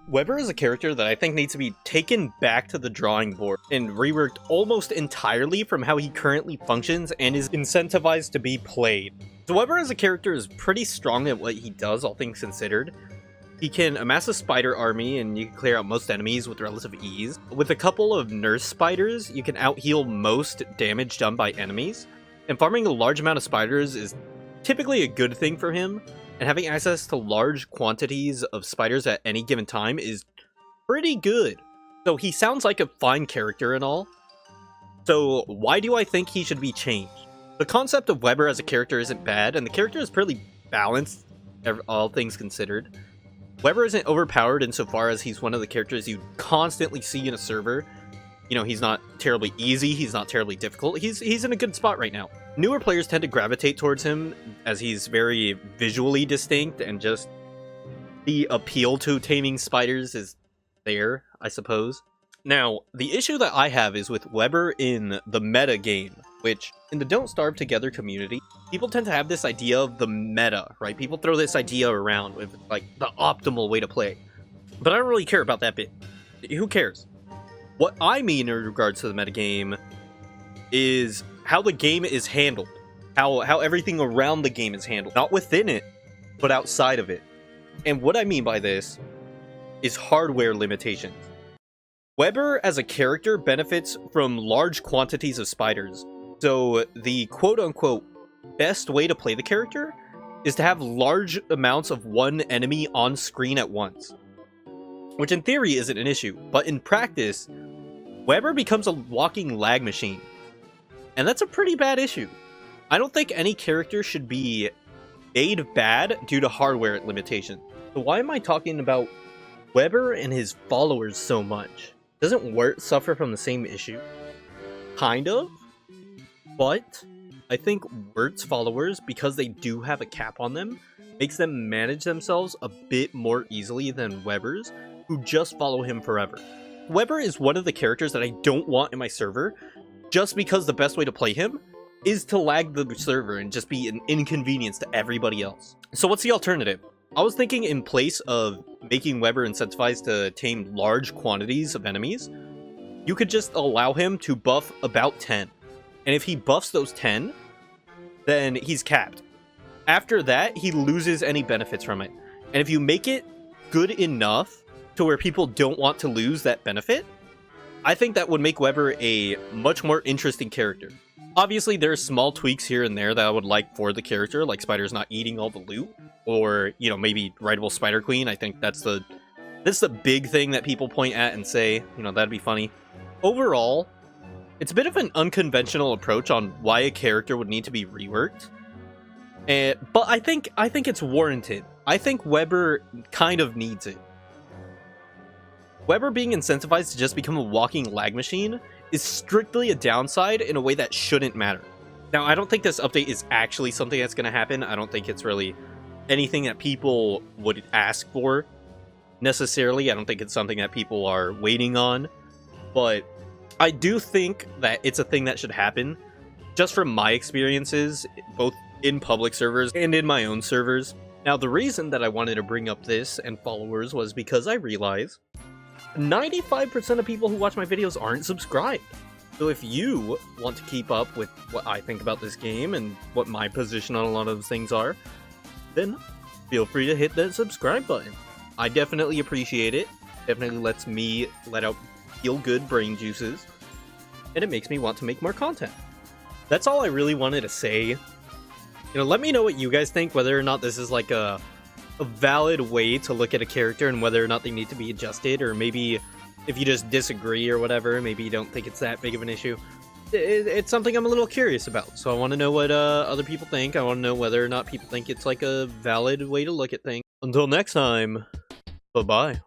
Weber is a character that I think needs to be taken back to the drawing board and reworked almost entirely from how he currently functions and is incentivized to be played. So Weber as a character is pretty strong at what he does, all things considered. He can amass a spider army and you can clear out most enemies with relative ease. With a couple of nurse spiders, you can out-heal most damage done by enemies. And farming a large amount of spiders is typically a good thing for him. And having access to large quantities of spiders at any given time is pretty good. So he sounds like a fine character and all. So why do I think he should be changed? The concept of Weber as a character isn't bad, and the character is pretty balanced, all things considered. Weber isn't overpowered insofar as he's one of the characters you constantly see in a server. You know, he's not terribly easy, he's not terribly difficult, he's in a good spot right now. Newer players tend to gravitate towards him as he's very visually distinct and just the appeal to taming spiders is there, I suppose. Now, the issue that I have is with Weber in the meta game, which in the Don't Starve Together community, people tend to have this idea of the meta, right? People throw this idea around with like the optimal way to play. But I don't really care about that bit. Who cares? What I mean in regards to the metagame is how the game is handled. How everything around the game is handled. Not within it, but outside of it. And what I mean by this is hardware limitations. Weber as a character benefits from large quantities of spiders. So the quote-unquote best way to play the character is to have large amounts of one enemy on screen at once. Which in theory isn't an issue, but in practice, Weber becomes a walking lag machine. And that's a pretty bad issue. I don't think any character should be made bad due to hardware limitations. So why am I talking about Weber and his followers so much? Doesn't Wirt suffer from the same issue? Kind of. But I think Wirt's followers, because they do have a cap on them, makes them manage themselves a bit more easily than Weber's, who just follow him forever. Weber is one of the characters that I don't want in my server, just because the best way to play him is to lag the server and just be an inconvenience to everybody else. So what's the alternative? I was thinking in place of making Weber incentivized to tame large quantities of enemies, you could just allow him to buff about 10. And if he buffs those 10, then he's capped. After that, he loses any benefits from it. And if you make it good enough to where people don't want to lose that benefit, I think that would make Weber a much more interesting character. Obviously, there are small tweaks here and there that I would like for the character, like spiders not eating all the loot, or, you know, maybe Rideable Spider Queen. I think that's the big thing that people point at and say, you know, that'd be funny. Overall, it's a bit of an unconventional approach on why a character would need to be reworked. But I think it's warranted. I think Weber kind of needs it. Weber being incentivized to just become a walking lag machine is strictly a downside in a way that shouldn't matter. Now, I don't think this update is actually something that's going to happen. I don't think it's really anything that people would ask for necessarily. I don't think it's something that people are waiting on. But I do think that it's a thing that should happen, just from my experiences, both in public servers and in my own servers. Now, the reason that I wanted to bring up this and followers was because I realize 95% of people who watch my videos aren't subscribed. So if you want to keep up with what I think about this game and what my position on a lot of those things are, then feel free to hit that subscribe button. I definitely appreciate it. Definitely lets me let out feel-good brain juices, and it makes me want to make more content. That's all I really wanted to say. You know, let me know what you guys think, whether or not this is like a valid way to look at a character and whether or not they need to be adjusted, or maybe if you just disagree or whatever, maybe you don't think it's that big of an issue. It's something I'm a little curious about, so I want to know what other people think. I want to know whether or not people think it's like a valid way to look at things. Until next time, bye-bye.